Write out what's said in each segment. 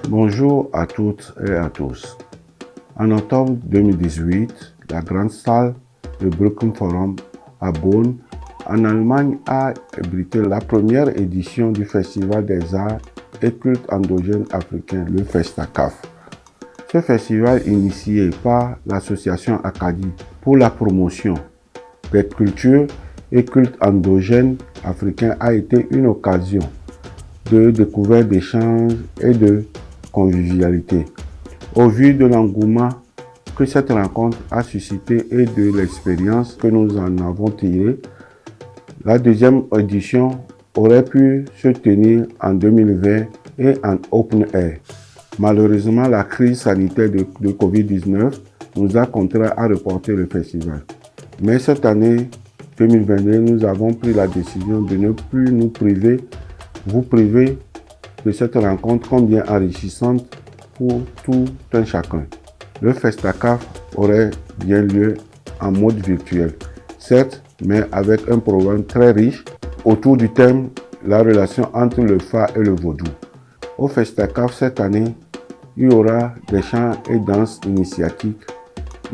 Bonjour à toutes et à tous. En octobre 2018, la grande salle de Brooklyn Forum à Bonn, en Allemagne, a abrité la première édition du Festival des arts et cultes endogènes africains, le FESTACAF. Ce festival, initié par l'association Acadie pour la promotion des cultures et cultes endogènes africains, a été une occasion de découverte, d'échanges et de convivialité. Au vu de l'engouement que cette rencontre a suscité et de l'expérience que nous en avons tirée, la deuxième édition aurait pu se tenir en 2020 et en open air. Malheureusement, la crise sanitaire de Covid-19 nous a contraints à reporter le festival. Mais cette année 2022, nous avons pris la décision de ne plus vous priver de cette rencontre combien enrichissante pour tout un chacun. Le FESTACAF aurait bien lieu en mode virtuel, certes, mais avec un programme très riche autour du thème « La relation entre le Fa et le Vaudou ». Au FESTACAF cette année, il y aura des chants et danses initiatiques,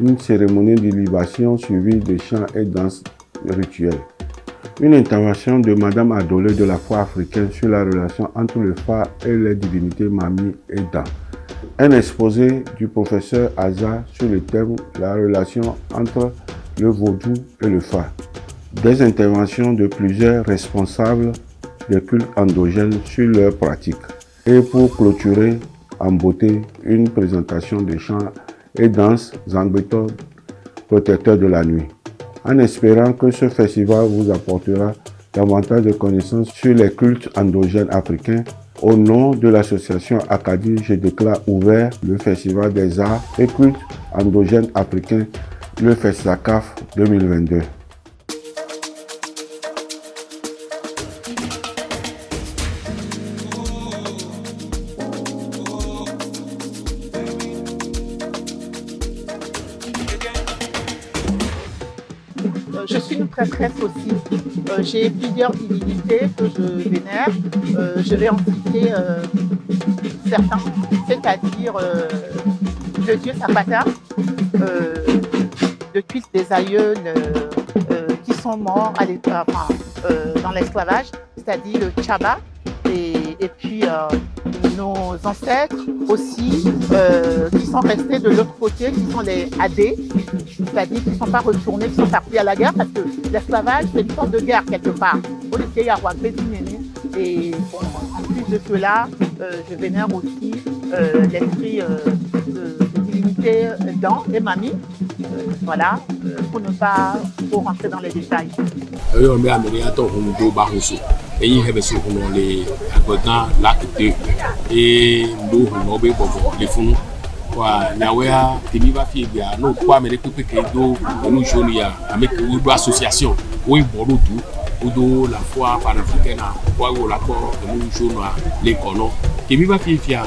une cérémonie de libation suivie de chants et danses rituels. Une intervention de Madame Adolé de la foi africaine sur la relation entre le Fa et les divinités Mami et Da. Un exposé du professeur Aza sur le thème « La relation entre le Vaudou et le Fa ». Des interventions de plusieurs responsables des cultes endogènes sur leurs pratiques. Et pour clôturer en beauté, une présentation de chants et danses Zangbeto, protecteurs de la nuit. En espérant que ce festival vous apportera davantage de connaissances sur les cultes endogènes africains, au nom de l'association Acadie, je déclare ouvert le Festival des arts et cultes endogènes africains, le FESTACAF 2022. Je suis une prêtresse aussi. J'ai plusieurs divinités que je vénère. Je vais en citer certains, c'est-à-dire le dieu Sapata, le culte des aïeuls qui sont morts dans l'esclavage, c'est-à-dire le Tchaba, et puis nos ancêtres aussi qui sont restés de l'autre côté, qui sont les Adés, c'est-à-dire qui ne sont pas retournés, qui sont partis à la guerre, parce que l'esclavage c'est une sorte de guerre quelque part. Et bon, en plus de cela, je vénère aussi l'esprit de divinité Dan et Mami, voilà, pour ne pas trop rentrer dans les détails. Eyi hebe so hono le agbodan lakete e ndo hono be bobo le funu wa nyawea temi ba fi bia no kwa mere pepe ke do onu joni ya ameke wo do association wo iboru do la foi panafricaine wa wo la ko onu joni le kono temi ba fi fia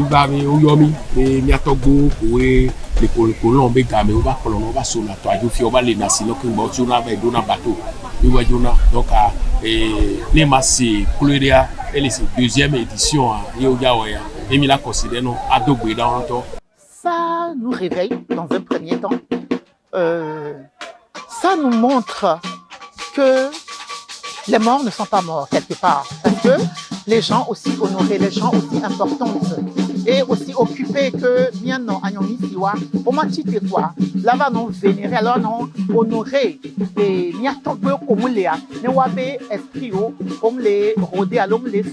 ba mi o yomi me mi atogbo kowe le ko lo be ga me o ba kolo no ba so na to ajo fi o ba le na si no kin bo tuna ba do na bateau iwa jona donc les masses Coloria et les deuxième édition Emila considère non adobé dans le temps. Ça nous réveille dans un premier temps. Ça nous montre que les morts ne sont pas morts quelque part, parce que les gens aussi honorés, les gens aussi importants et aussi occupés que bien non agnomi siwa au matite quoi là-bas non vénéré alors non honoré et n'y a tant peu comme les ne wabe esprit comme les rodé à l'homme les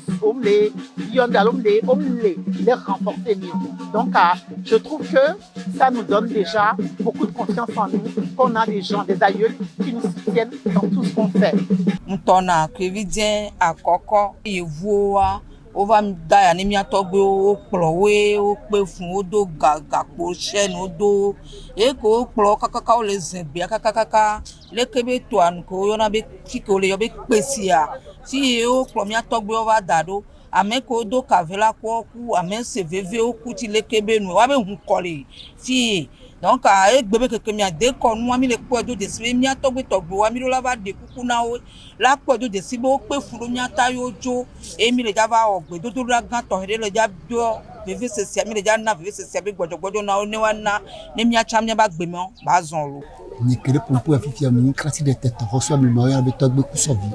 yond à l'homme les renforcer mieux. Donc je trouve que ça nous donne déjà beaucoup de confiance en nous, qu'on a des gens, des aïeuls qui nous soutiennent dans tout ce qu'on fait. Ntona Kévidien à Koko et Voa on va me dire ni mia togbe o plowe o pe fun o do gaga po chen o do e ko plo kakaka o le zinbe kakaka le kebe to an ko yo na be ki ko le yo be pesia si o plo mia togbe o va dado ame ko do kavela ko ku ame se veve o ku ti le kebe nu wa be hun kole fi donc e gbebe keke mi ade ko nu wa mi le po do de si mi atogbe togbo wa mi lo la ba de kuku na o la po do de si bo pe furu mi ata yo jo e mi le ja ba ogbe do la gan to hele le ja bio veve se si mi le ja na veve se si be gbojo na o ni wa na ne mi acha mi ba gbe mo ba zon lo ni kele pompo afifia mi krati de tete reçoit mi moyen be togbe ku so vi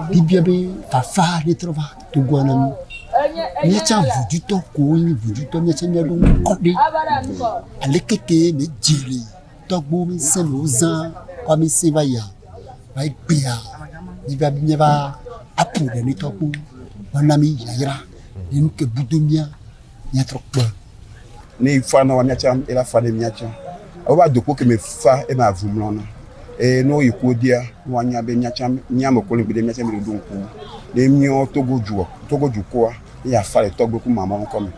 bibia be fafa de trova to gwana mi ni cha vudu to ko ni vudu to mi cha mi do kode ale keke me jiri togbo mi se lo zan kwa mi se ba ya ba gbia bibia bi ba apu de ni togbo wana mi yayira ni ke budomia ni trokpo ni fa na wa mi cha e la fa de mi cha o ba dopo ke me fa e ma vumlona e no yiko dia wa nya be nya cha nya mo ko ni be nya cha mi do nku le mi o togo ju ko ya fa le togbo ku mama ko mi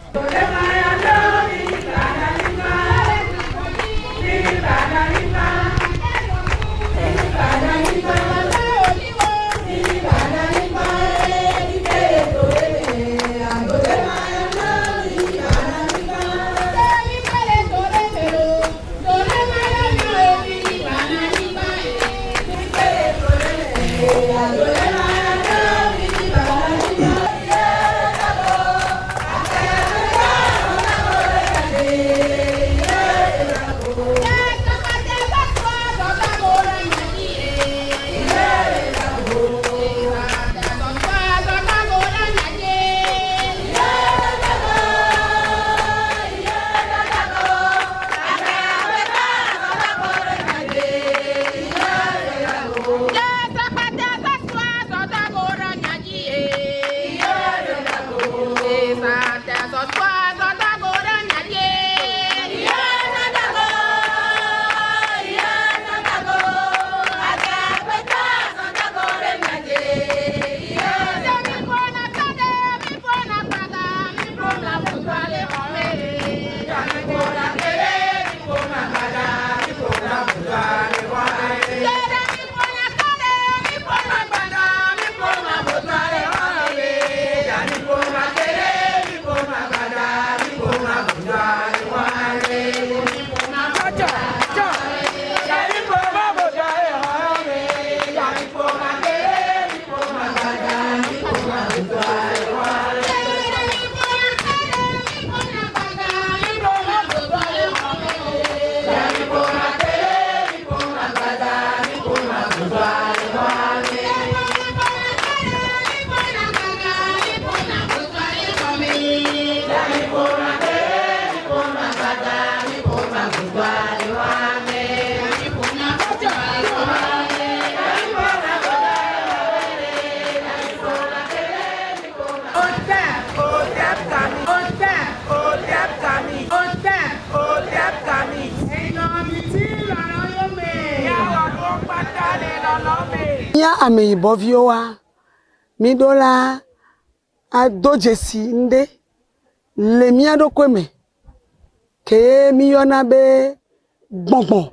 ya ameyibɔ viwo wa mi do la ado dzesi nde le mia ɖokui me ke mi yɔna be gbɔngbɔn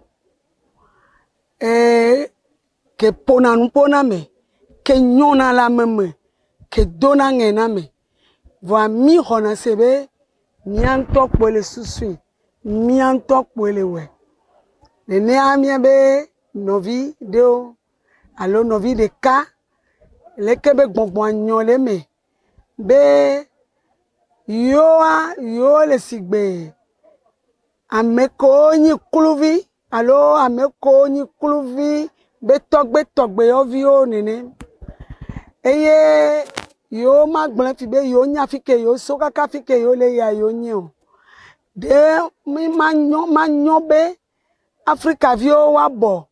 ke pona nu pona me ke nyɔna la me ke dona ŋe na me vɔa mi xɔna se be mia ŋutɔ kpoe le susui mia ŋutɔ kpoe le wɛ nenea mia be nɔvi ɖewo alo nɔvi ɖeka leke be gbɔngbɔn nyɔ le me be yo le sigbe ame ko nyi kluvi alo ame ko nyi kluvi be tɔgbe yɔviwo nene eye yo ma gblẽ fi be yo nya fi ke yo so kaka fi ke yo le ya yo nye o de mi ma nyɔ be Afrika viwo wa bɔ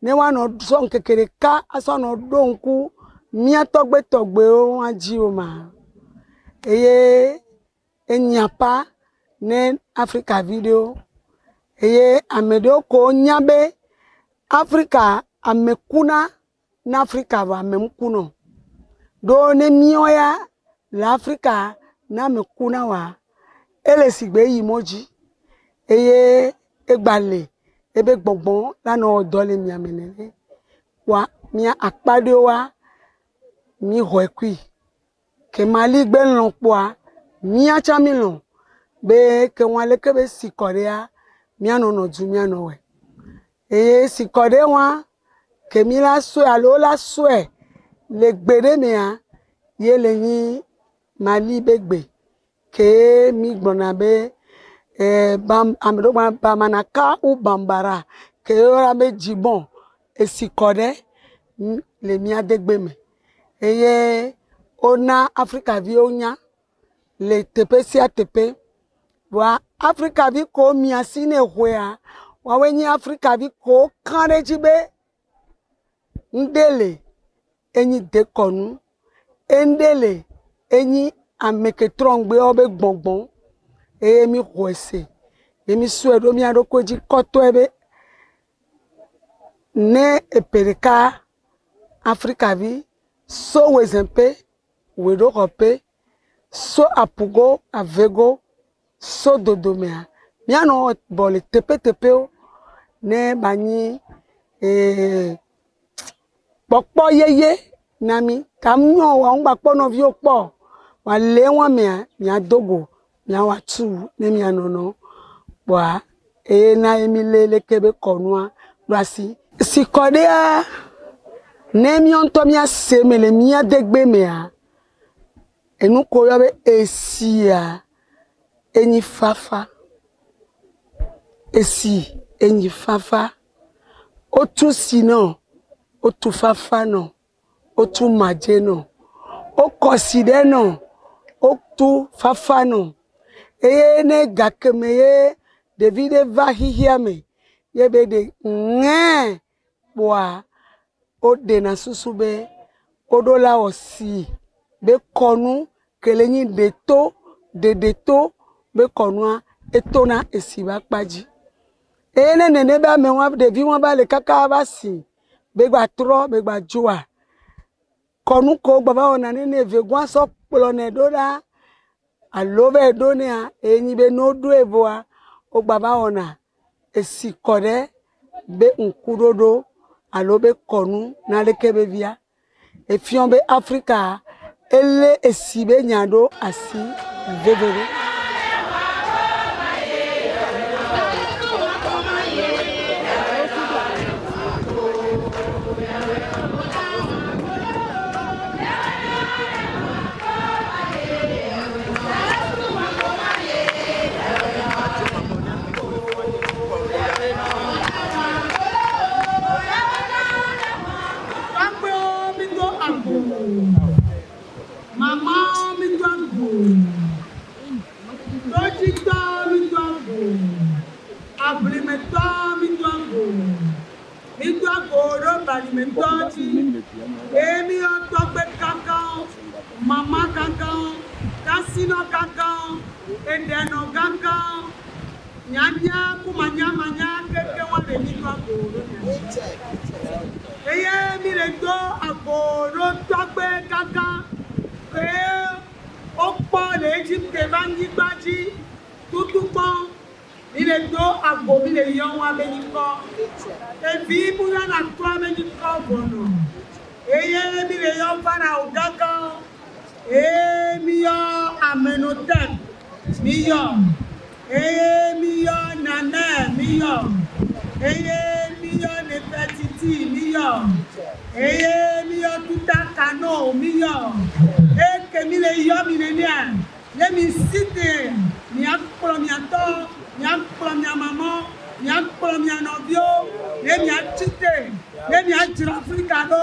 ne wa no so nkeke ɖeka aso no do nku mia tɔgbewo wa dzi o ma eye enyapa ne Afrika video eye ame ɖewo ko nya be Afrika ame kuna na Afrika va ame kuno do ne mio ya la Afrika na ame kuna wa ele sigbe yi moji eye egbale ebe gbɔngbɔn la no dɔle mia menene wa mia akpaɖewo wa mi hoe kui que Mali ben l'emploi mia chamilon be que wale ke be si Korea mia no du mia no we e si Korea wa que mi la so alo la so le gbere mia ye le ni Mali begbe que mi gbona be bam amdo ba manaka ou bambara que ora be jibon e si Korea le mia degbe me eye ona Africa vi onya le tepe si atepe wa Africa vi ko mi asine hwea wa wenyi Africa vi ko kare jibe ndele enyi dekonu endele enyi ameke trongbe obe gbongbon mi hwese mi suedo mi adokoji koto ebe ne epereka Africa vi so wezempe wedo hope so apugo avego so dodomea miano bole tepe ne bani popo yeye nami kamyo wa ngba pono vi opo wa le won mi adogo mi awatu ne mi anono wa na emilele kebe konwa rasi si Korea ne mi onto mi asemele mi adegbe mea enu ko yobe esia enyi fafa esi enyi fafa otu sino otu fafa no otu maje no o koside no otu fafa no ne gakemeye Davide va hihiame yebe de nge boa o de na susube odola osi be konu kelenyi deto be konwa etona esiba paji nene ba me wa de vi won ba le kaka ba si be gba tro be gba joa konu ko gba ba ona ni vegwan so polo ne doda alove donia enyi be no do evoa o gba ba ona esi kore be nkudodo alobe konu na lekebe via efion be Africa ele esibe nyado asi vevere Emi otogbe kankan, mama kankan, kasino kankan, endeno kankan, nyanya kumanya manya keke wane nito agoro. Eye mi le do agoro togbe kankan, opo le Egypte bangi baji, tutupo. Il est do agbo mi le yon wa beniko e vi mu ya na to beniko bono eye mi le yon para ogaga mi yo amenotem mi yo mi yo nana mi yo mi yo nepetiti mi yo mi yo tutakano mi yo ke mi le yo mi le nia le mi site mi akpro mi ato Nyakplamia maman, nyakplamia novio, nemi achite, nemi achira Africa do,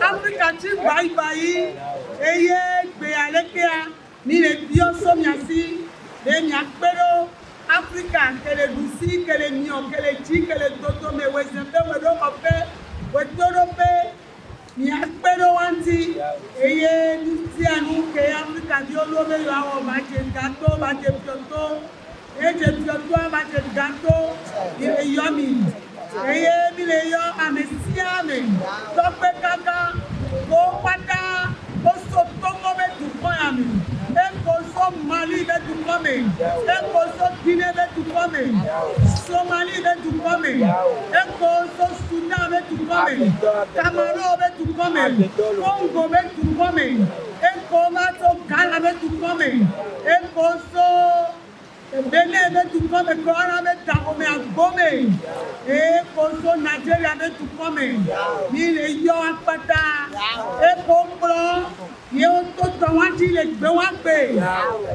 Africa chi bye, eye gbe alekea, ni le dio somiasi, nemi akpero, Africa kele dusi, kele nyo, kele chi, kele toto me wezembe wedo kope, wedo pe, ni akpero wanti, eye nusi anu ke Africa dio lobe yo awo baje gato, baje pioto. Eje pioto baje gato, ile yomi. Eye mi le yo amesia me. Tope kaka, ko pata, ko so tongo be du poyami. E ko Mali veut tout commer. Un conso Guinée veut tout commer. Somalie veut tout commer. Un conso Soudan veut tout commer. Cameroun veut tout commer. Congo veut tout commer. Un conso Ghana veut tout commer. Un conso Benin veut tout commer. Corona veut Dahomey à Gomé. Et conso Nigeria veut tout commer. Il est yo à pata. Et conso ye o to tɔn ti le gbe wa gbe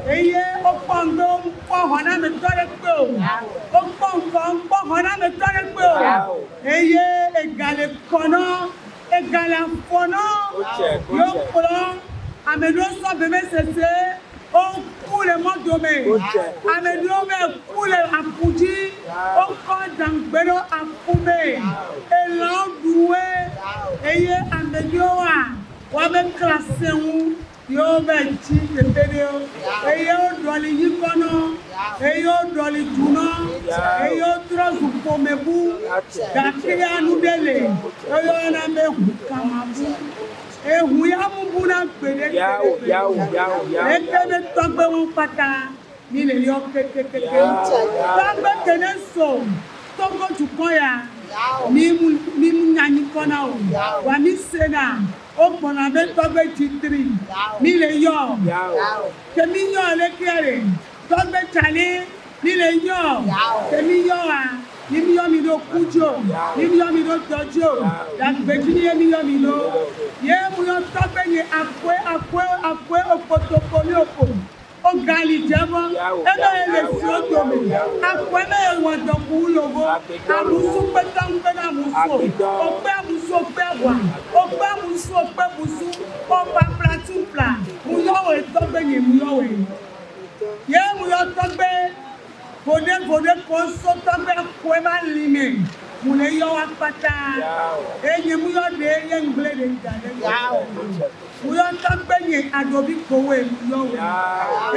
eye o kpɔ ŋgbe o kpɔ hɔna me tɔ ɖe gbe o kpɔ ŋgɔ kpɔ hɔna me tɔ ɖe gbe o eye egale kɔnɔ egale afɔnɔ ye o kplɔ ameɖewo sɔ bebe sese o ku le mɔdome ameɖewo bɛ ku le aƒu dzi o kɔ dangbe ɖo aƒu me elãwo ɖuwe eye ameɖewoa wàá kílàsì ẹ̀hún yóò bẹ̀ jí tètè o èyí ó dọ̀lì yí kọ́nà èyí ó dọ̀lì dùnà èyí ó tọ́sù pòmẹ́bù gàkiri anúdélé èyí ó yẹn bẹ hù kàmàbù ehù yà mú bú náà gbèdé kékeré tọ́gbẹ́ wọn pátá nílẹ̀ yọ kékeré tọ́gbẹ́ kéde sọ tọ́gbọ́ tukọ̀ yà mímú nyanyi kọ́nà o wà mí sẹ́nà. O kpɔna bɛ tɔgbe titiri mi le yɔ kemi yɔ le kere tɔgbe tsali mi le yɔ kemi yɔ wa ni mi yɔ mi do kudzo ni mi yɔ mi do tɔdzo dagbedzi ni ye mi yɔ mi do ye mu yɔ tɔgbe ye akɔe okotoko ni oko o gali jɛbɔ ebe ye le si o tome akɔe me ye wɔ dɔku yobo amusu kpetɔnkpe na muso o kpe amusu o kpe wa. Ogbe musu ogbe musu ọba platupla muyọwe tọgbe nye muyọwe ye muyọ tọgbe vode kọnso tọgbe kọe ma lime mune yọ wa pata eye muyọ de ye ngble de da de muyọ tọgbe nye adobi kowe muyọwe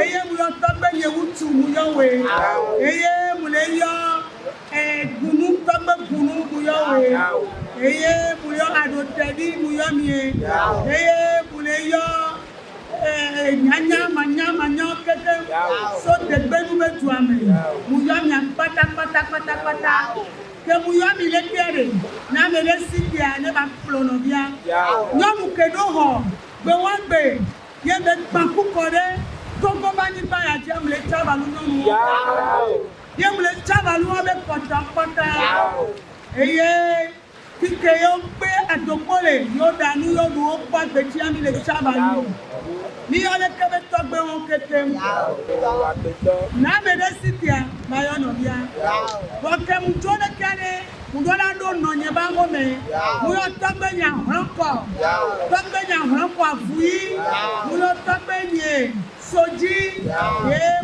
eye muyọ tọgbe nye wutu muyọwe eye mune yọ gunu tọgbe gunu muyọwe. Eye muyɔ adotɛdi muyɔ mie eye mune yɔ nyanya kete so degbenu be dua me muyɔ mia kpata ke muyɔ mi le kere na me le si kia ne ba kplɔ nɔvia nyɔnu ke do xɔ gbe wa gbe ye be gbaku kɔ ɖe gogo ba nyi ba ya dze mle tsabalu nyɔnu ye mle tsabalu wa be kɔtɔkɔtɔ eye. Kike yo pe adokole yo danu yo du pa gbeti ami le chabalu ni yo le kebe togbe won kete na me de sitia ma yo no bia bo ke mu to le kane mu do la do no nye ba ngo me mu yo togbe nya hranko afui mu yo togbe nye soji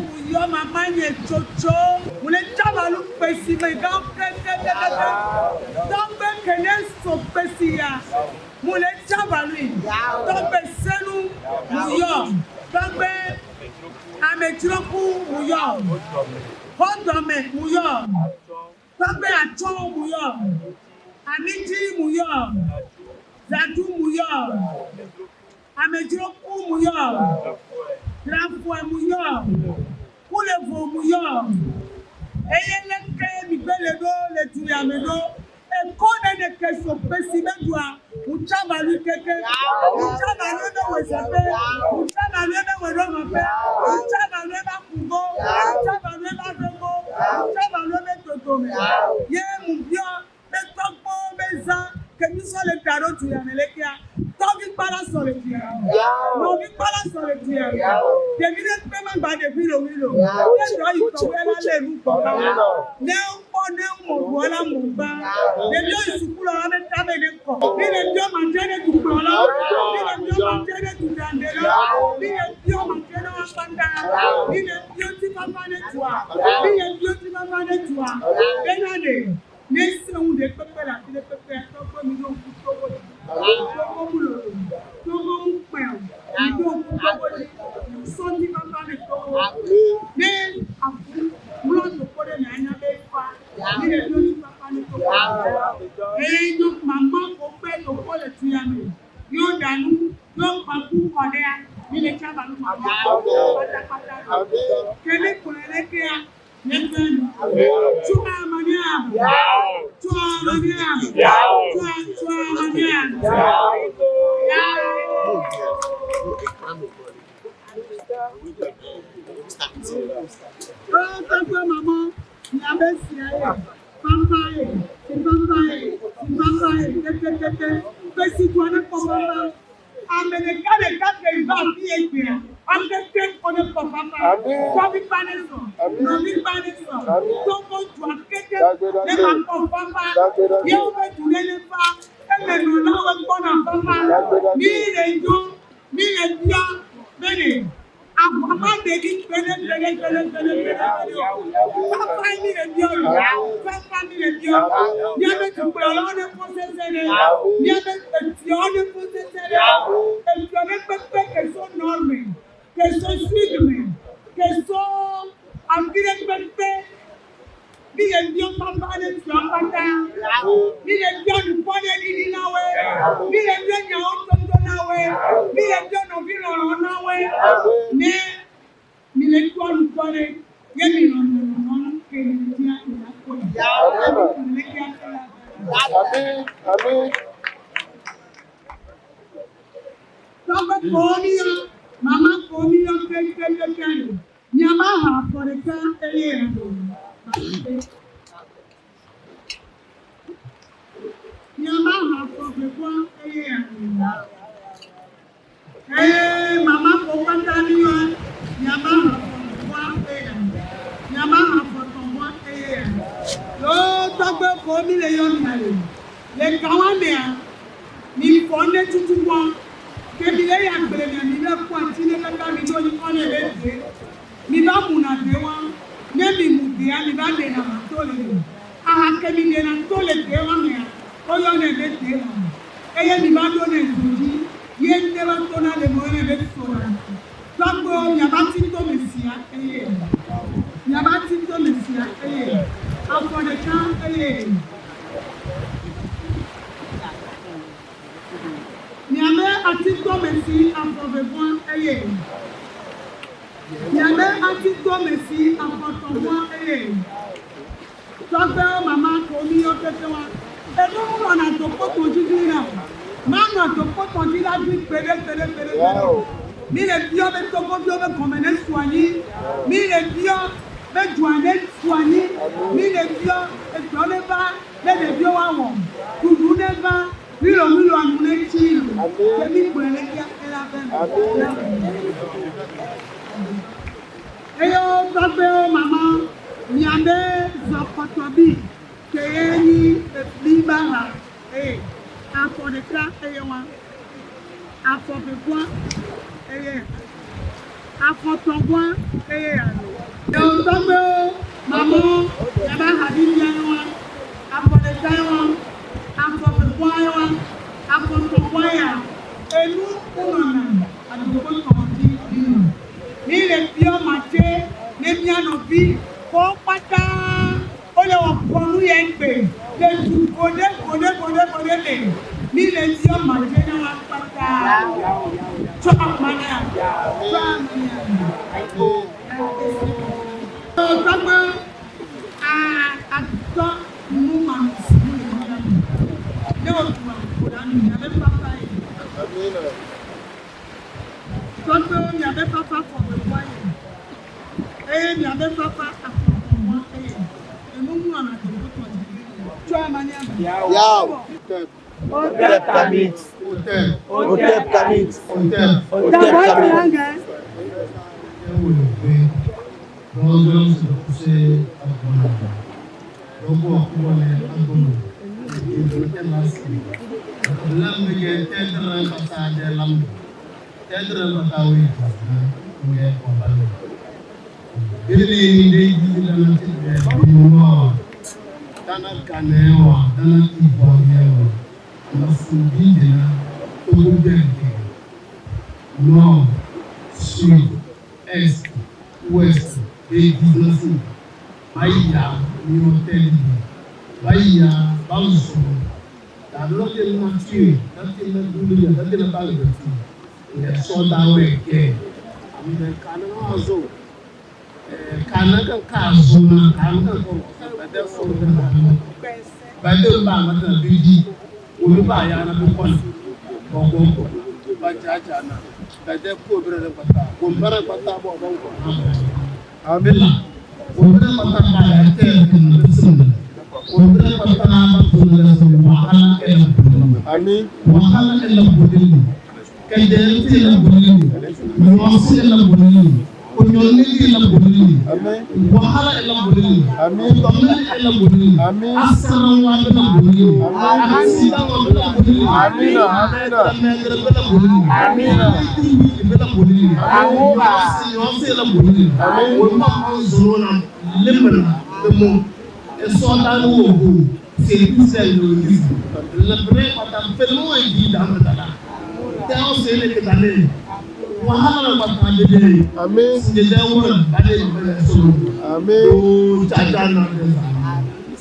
mu yo mama nye chocho mu le chabalu pe si me ga kete togbe kene so pesia mule chabalui togbe senu muyo togbe ametroku muyo hodome muyo togbe acho muyo aniji muyo zadu muyo ametroku muyo grafo muyo kulevo muyo eyeleke migbeledo le tuyamedo ekone de keso pesi bedua uchabalu keke uchabalu be wesepe uchabalu be weromape uchabalu be kugo uchabalu be dogo uchabalu be totome ye mubio be tokpo be za kemi so le taro tu ya melekia tobi pala so le tia no bi pala so le tia debi de pe ma gba de wilo ye do yi to we la le ru ko ne ne mo wala mo ba de bi o sukulu la be ta be de ko bi de bi o ma jere tu ko la bi de bi o ma jere tu dande la bi de bi o ma jere wa panda bi de bi o ti papa ne tua bi de bi o ti papa ne tua be na de ne se un de pepe la de pepe to ko mi lo ku to ko to mu lo to mo mu pe o mi lo ku to ko so ti papa ne to ne afu mu lo to ko de na nya be fa ni de bi o ti papa ne to yo mama ko pe to ko le tu ya mi yo danu yo pa ku ko de a ni le cha ba lu ma pata pata kana kan ka zuma kana kan ko bade so bade ba mata biji wulu ba ya na ko ko ba cha na bade ko bere da bata ko bara bata bo don ko amin ko bere bata ba ya te ko bere bata ba ko da so wahala ke amin wahala ke la budin kai da ti la budin yo si la budin Onyolili la bodini, wahala la bodini, tomeli la bodini, asara wa la bodini, asida wa la bodini, amina, amina, la bodini, amina, la bodini, yose la bodini, wema manzona lemena demo, esota wo, c'est diesel le vrai patam felo e di damdala, tao c'est le kedale. Wahala batande de amen de dawra bade amen o tajana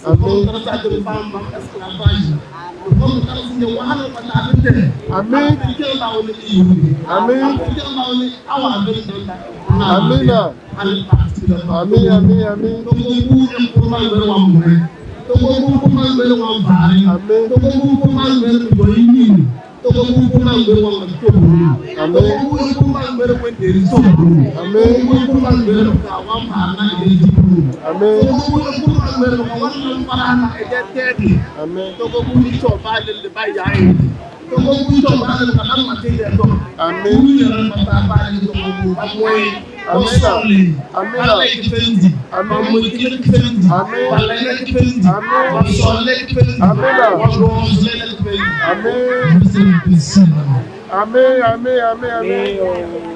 amen tarata de fam esclavage ko tarata de wahala batande de amen ke lawni amen ke lawni awa be de amina amen amen amen to ko bu ko ma be wa mo to ko bu ko ma be wa ba amen to ko bu ko ma be ko yini Toko kumpulan berwang tuh, amin. Toko kumpulan berwang dari tuh, amin. Toko kumpulan berwang anak dari tuh, amin. Toko kumpulan berwang anak dari amin. Toko kumpulan coba lebih jaya. Toko kumpulan coba lebih mati dari amin. Kumpulan mata apa itu kumpulan muai. Amin. Amin. Allah difendi. Amin. Mungkin difendi. Amin. Allah difendi. Amin. Wasoleh difendi. Amin. Wasoleh difendi. Amin. Amin. Amin. Amin. Amin.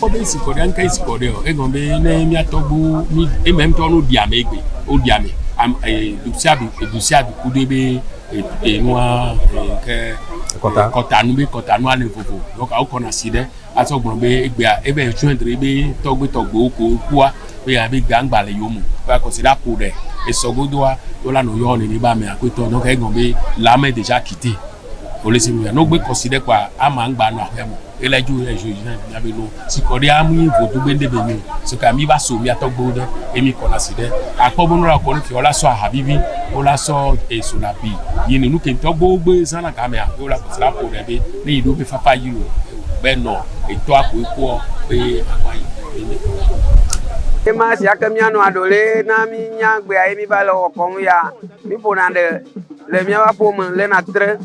Obe sikode anka isikode o egombe ne mi atogbu mi e même ton no diame egbe o diame am dusiabi kudebe e noa ke kota nu be kota nu ane fofo donc a kona side asogbon be egbe a ebe joindre be togbo ko kwa be ya be gangba le yomu ba consider pour de e sogodoa to la no yo ni ba me akoto donc egombe la main déjà quitté o le se mi no gbe consider kwa ama ngba na hemo ele ju e jo na ya be no si ko de amu yin vodu gbe ndebe mi so ka mi ba so mi atogbo de emi ko na si de apobo no ra ko ni fi ola so habibi ola so eso na bi yin nu ke togbo gbe sana ka me a ola ko sra po de be ni ido be fafa yi o be no e to apo iko pe apai ema si akamiano adole na mi nyagbe ai mi ba lo ko ya mi bona de le mi wa po mo le na tre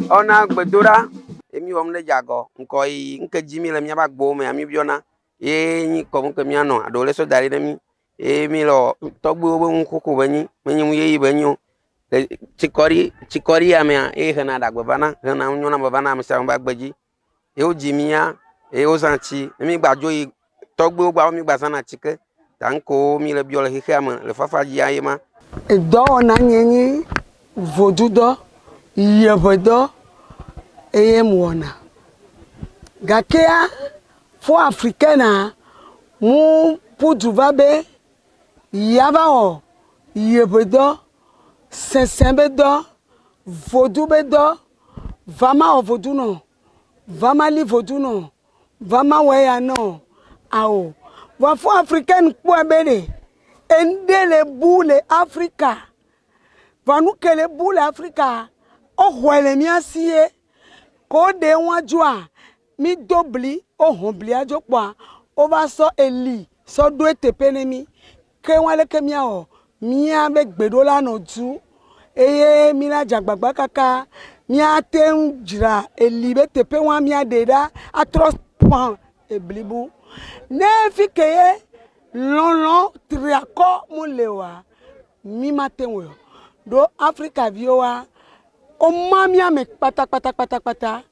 ona gbedora emi wom le jago nko yi nke jimi le mi ba gbo me ami biona ni ko mo kamiano adole so dari de mi mi lo togbo bo nkuku banyi menyi mu yi banyo chikori ya me hana da gbana hana nyona bana mi sa ba gbaji o jimia o santi mi gbajo yi togbo gba mi gba sana chike tanko mi le biole hikama le fafa ji ayema do na nyenyi vodudo yebedo eyemwona gakea fo africaina mu puduvabe yabao yebedo sensembedo vodubedo vama ovoduno vama li voduno vama weya no ao wafo africaine kwa bele endele boule africa vanu kele boule africa o hwele mi asie ko de waju a mi dobli o honbli ajo pa o ba so eli so do etepene mi ke wale ke mi o mi abe gbedo lana ju eye mi la jagbagba kaka mi atem jira eli be tepe wa mi adeda atros pan eblibu ne fikeye lolo triako mulewa mi matenwo do africa viowa o mamia me pata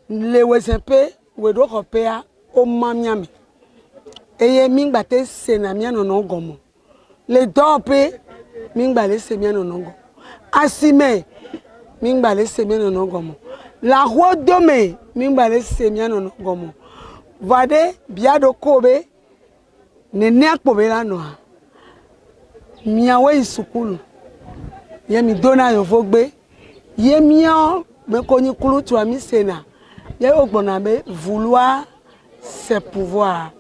le wesempe we do hopea o mamia me eye mingba te sena mia no gomo le dope mingba le se mia no go asime mingba le se mia no gomo la ho dome mingba le se mia no gomo vade biado kobe nene akpobe la no mia we isukulu ye mi dona yo fogbe ye mia me konyi kulu tu ami sena ye ogbona be vouloir c'est pouvoir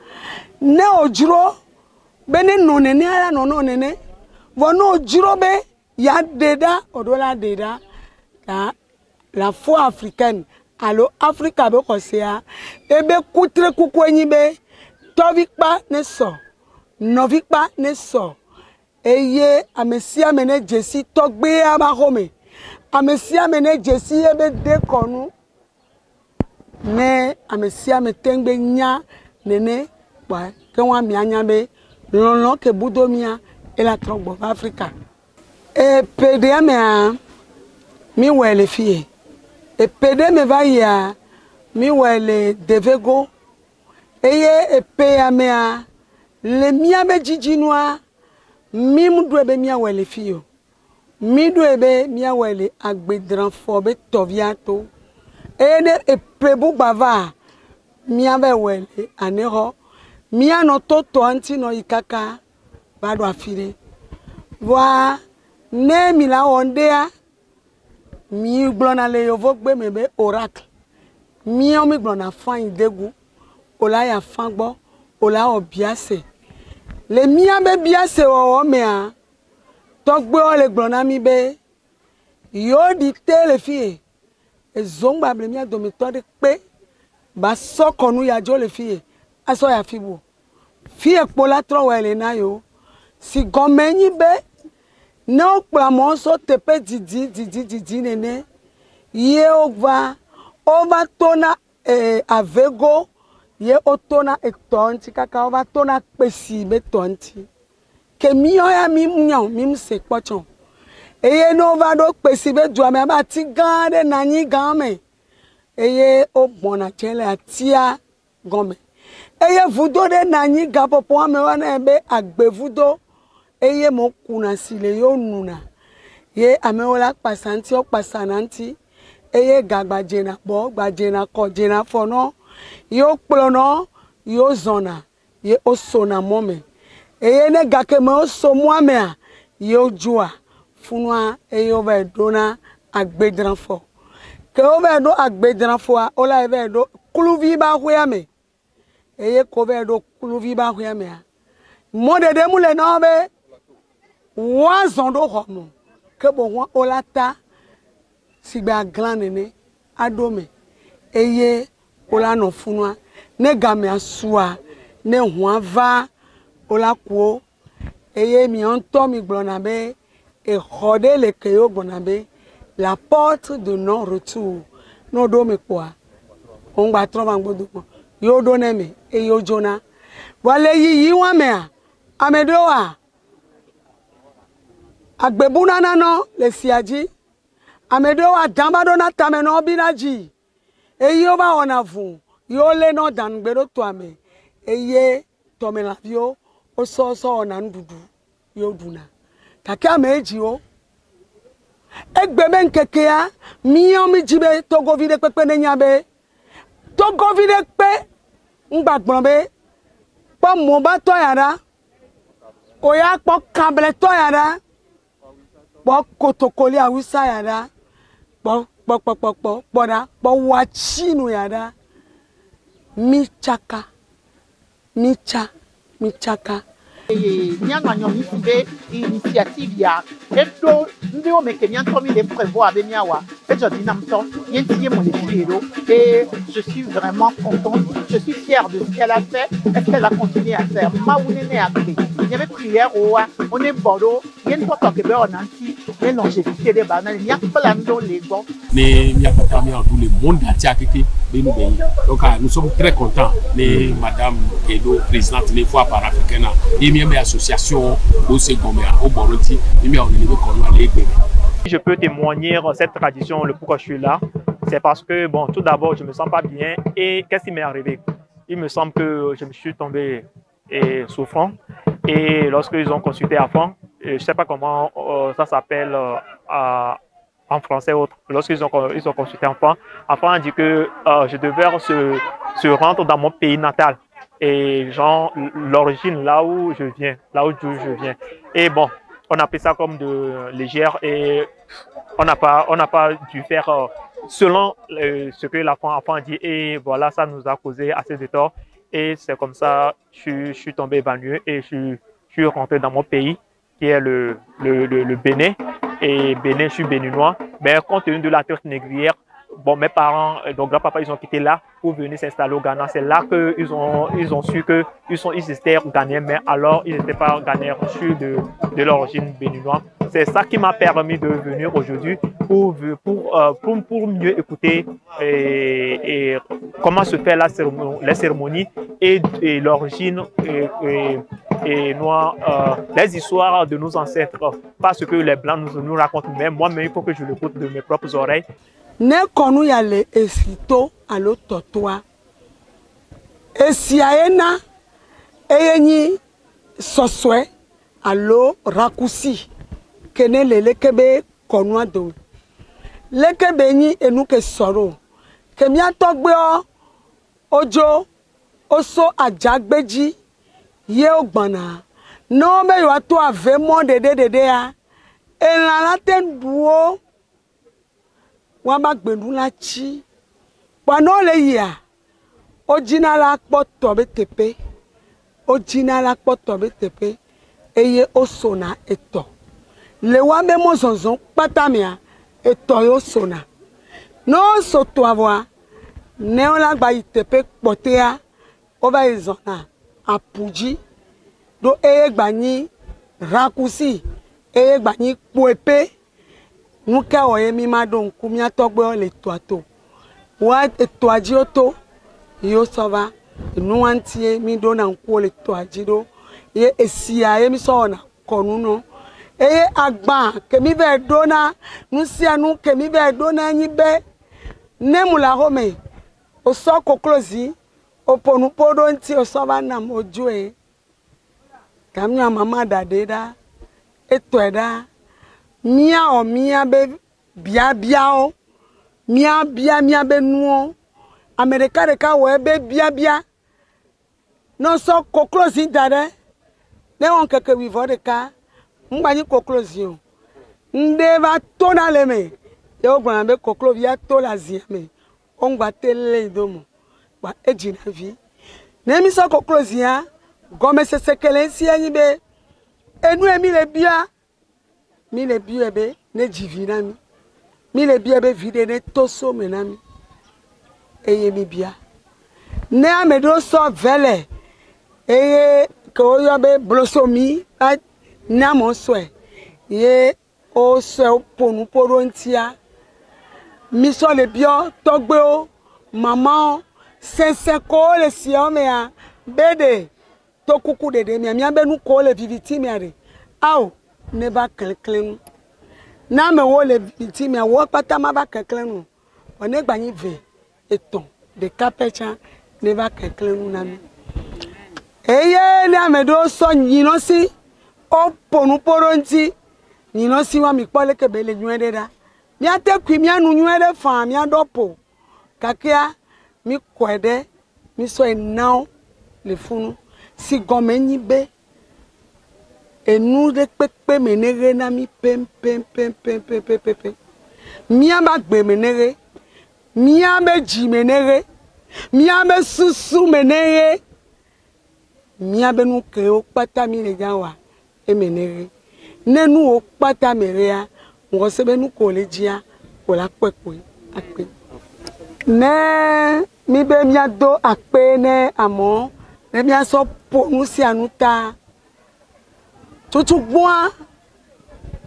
ne ojuro bene no nene ala no nene vono ojuro be ya deda odola deda la foi africaine allo africa be ko sea ebe kutre kukwenyi be tovikpa ne so novikpa ne so eye amesia mene jesi togbe aba home amesia mene jesi ebe dekonu ne amesia metengbe nya nene pa ke wa mi anya be lolo ke budomia e la trogbo Africa e pede me a mi wele fie e pede me va ya mi wele devego eye e pe ya me a le mia be jijinwa mi mdu ebe mia wele fio mi do ebe mia wele agbedran fo be toviato ene epebu bava mia be wele aneho mia no toto anti no ikaka bado afire wa ne mi la ondea mi glona le yovo gbe mebe oracle mi o mi glona fan idegu ola ya fan gbo ola obiase le mia be biase wo me a togbe o le glona mi be yo di tele fie ezongba ble mia do mi to de pe ba sokonu ya jo le fie aso ya fibu fie pola tro wele na yo si gomenyi be no plamo so tepe didi nene ye over tona avego ye otona ektonti kaka over tona pesi be tonti ke mi oya mi nyan mi se pochon eye no over do pesi be du ame ba ti gan de nanyi gan me eye o bona chele atia gome eye vudo de nanyi gan popo ame wana ebe agbe vudo eye mo kuna sile yo nuna ye amewola pasanti o pasananti eye gagbajena bo gbajena ko jena fono yo plono yo zona ye osona mome eye ne gake mo so muame a yo jua funwa eye over dona agbedran fo que o va do agbe dran fois o la va do kluvi ba huyame eye ko va do kluvi ba huyame mo de mu le no be wa zon do homo que bo won o la ta sigba grand nene adome eye o la no funwa ne game asua ne ho va o la ko eye mi on to mi glona be et rodé les keyo bonabe la porte de non retour no do me quoi on va trouver un bout yo donne me et yo jona wale yi wa me amedoa agbebuna nano le siaji amedoa dambado na tameno binaji e yo ba ona vu yo le no dan gbero to ame eye to me la vio o so ona ndudu yo duna kaka meji o egbeme nkekea miyo mi jibe togo vide pepe nenyabe togo vide pe ngbagbon be po mo ba to yara oya po kable to yara po kotokoli awisa yara po da po wachinu yara michaka Nyanga nyomi sibe initiative ya edo ndi o meke nyanto mi le prévoir avec miawa et je dis namto yentiye mon échiro et je suis vraiment contente, je suis fière de ce qu'elle a fait et ce qu'elle va continuer à faire. Maounene a pris il y avait prière on est bordeaux il y a une fois que on a anti les longévité des bananes il y a plein de les bons mais il y a pas mis en tout le monde entier qui donc nous sommes très contents les madame Edo présidente les fois par africaine et même association au second au Boronti et même je peux témoigner cette tradition le pourquoi je suis là c'est parce que bon tout d'abord je me sens pas bien et qu'est-ce qui m'est arrivé il me semble que je me suis tombé et souffrant et lorsqu'ils ont consulté avant je sais pas comment ça s'appelle en français autre lorsqu'ils ont consulté enfant a dit que je devais se rendre dans mon pays natal et genre l'origine là où je viens et bon on a pris ça comme de légère et on n'a pas dû faire selon ce que l'enfant dit et voilà ça nous a causé assez de tort et c'est comme ça je suis tombé évanoui et je suis rentré dans mon pays qui est le Bénin et Bénin je suis béninois mais compte tenu de la traite négrière bon mes parents donc grand-papa ils ont quitté là pour venir s'installer au Ghana c'est là que ils ont su que ils étaient ghanéens mais alors ils n'étaient pas ghanéens issus de l'origine béninoise c'est ça qui m'a permis de venir aujourd'hui pour mieux écouter et comment se fait les cérémonies et l'origine et les histoires de nos ancêtres parce que les blancs nous racontent mais moi-même il faut que je l'écoute de mes propres oreilles. Ne konu ya le esito alo totoa esiaena eyenyi soswe alo rakusi kene le lekebe konu ado lekebe nyi enu ke soro kemi atogbe ojo oso ajagbeji ye ogbana no me yo ato ave mo dede ya enala tenduo wa ma gbenu la chi pano le ya ojina la poto be tepe eye osona eto le wa be mo zonzon patamia eto yo sona no soto avoa ne o la gba itepe potea o va izona apuji do eye gba ni rakusi eye gba ni poepe nuka oye mi ma don ku mi atogbe le to ato wa eto aji oto yo sova nu antie mi do na nku le to aji do ye esia ye mi so na konu no eye agba ke mi be do na nu sia nu ke mi be do na yin be nemu la home o so koklozi o ponu podo nti o sova na moju e kamya mama dadeda eto eda mia o mia be bia o mia be nuo America de ka we be bia no so koklozi dare ne won keke wivo de ka ngba ni koklozi o nde va tona leme yo gwana be koklo via to la ziame ongwa tele domo ba ejina vi ne mi so koklo zia gome sesekele si anyi be enu emi le bia mi le bia be ne jivina mi le bia be vide ne toso menami eye mi bia ne amedo so vele eye ko yo be blosomi na mo so ye o so ponu porontia mi so le bio togbe o mama sense ko le si o me a bede to kuku dede mi be nu ko le viviti mi are aw ne ba klenklen na me wo le viviti mi wo pata ma ba klenklen o ne gbanyi ve eton de capecha ne ba klenklen na mi eye na me do so yino si o ponu poronti yino si wa mi pole ke bele nwede da mi ate kwi mi anu nwede fa mi adopo kakia mi kwede mi so enao le funu si gomenyi be enu de pepe menere na mi pem mi aba gbe menere mi abe ji menere mi abe susu menere mi abe nu ke o pata mi le jawa e menere nenu o pata merea ngo sebe nu ko le jia ko la pepe ape ne mi be mi ado ape ne amo ne mi aso ponu si anuta tutu gboa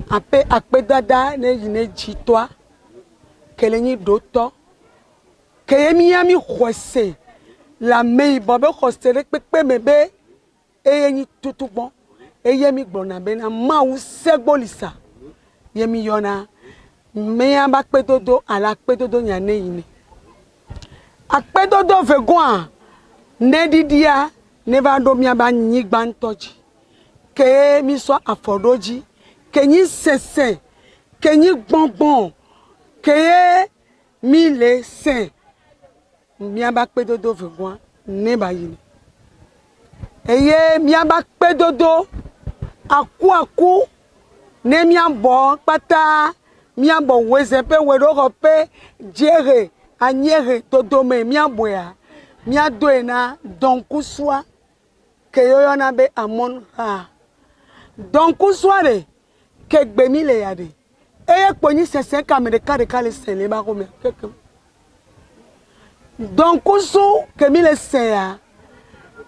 ape dada ne yine jitwa kelenyi doto keyemi ami khose la mei bobe khose le pepe mebe eyenyi tutu bon eyemi gbona be na ma u segbolisa yemi yona me aba pedodo ala pedodo nyane yine akpedodo vegoa ne didia ne va do mi aba nyigba ntoji ke mi so afodoji ke nyi sese ke nyi gbongbon ke mi le se mi aba pedodo vegoa ne ba yine eye mi aba pedodo aku ne mi abo pata mi abo weze pe wedo ko pe jere anyere todo me mi abo ya mi ado ena donkuswa ke yoyo na be amon ha donkuswa re ke gbe mi le ya de eye poni sese kamere kare sele ba ko me keke donkusu ke mi le se ya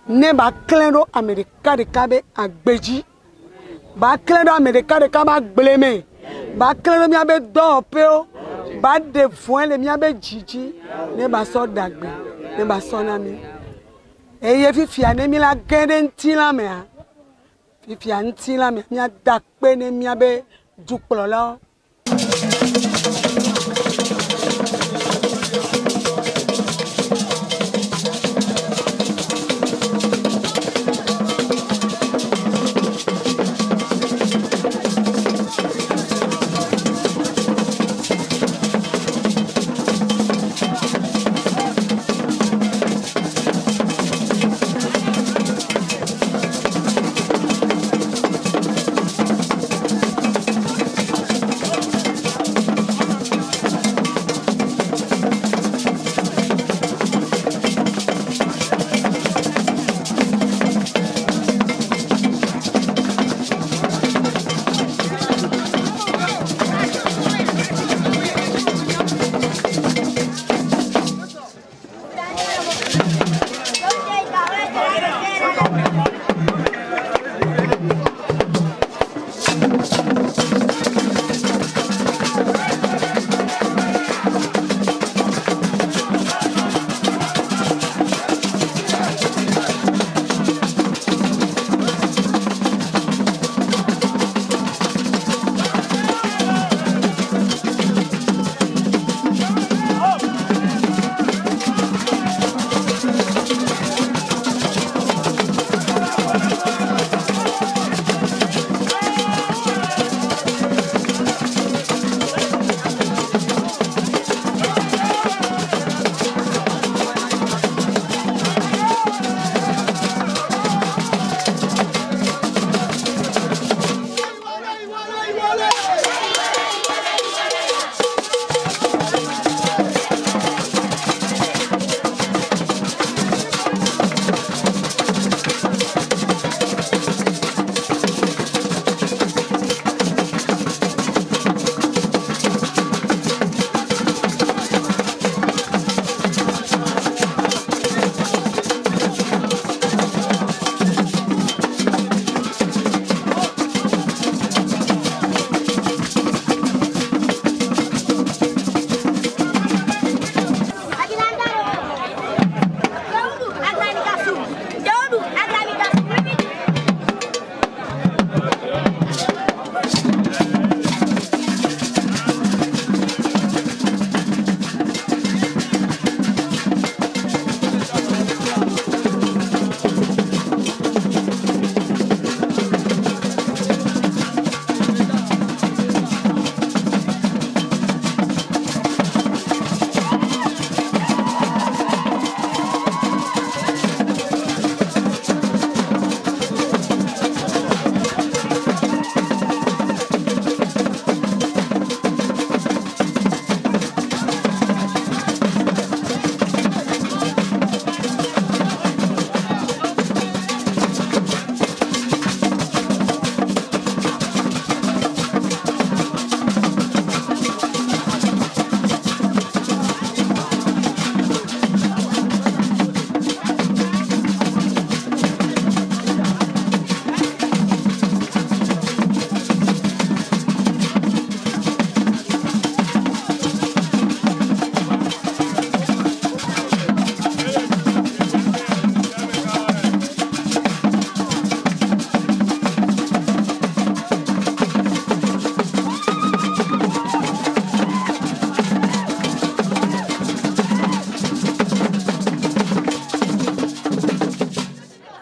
ne ba klendo amerika de kabe agbeji ba klendo amerika de kaba gbleme ba klendo mi abe do peo ba de fun le mi abe jiji ne ba so dagbe ne ba so na mi eye fifi ane mi la gende ntila me a fifi ntila me mi adakpe ne mi abe duplo lo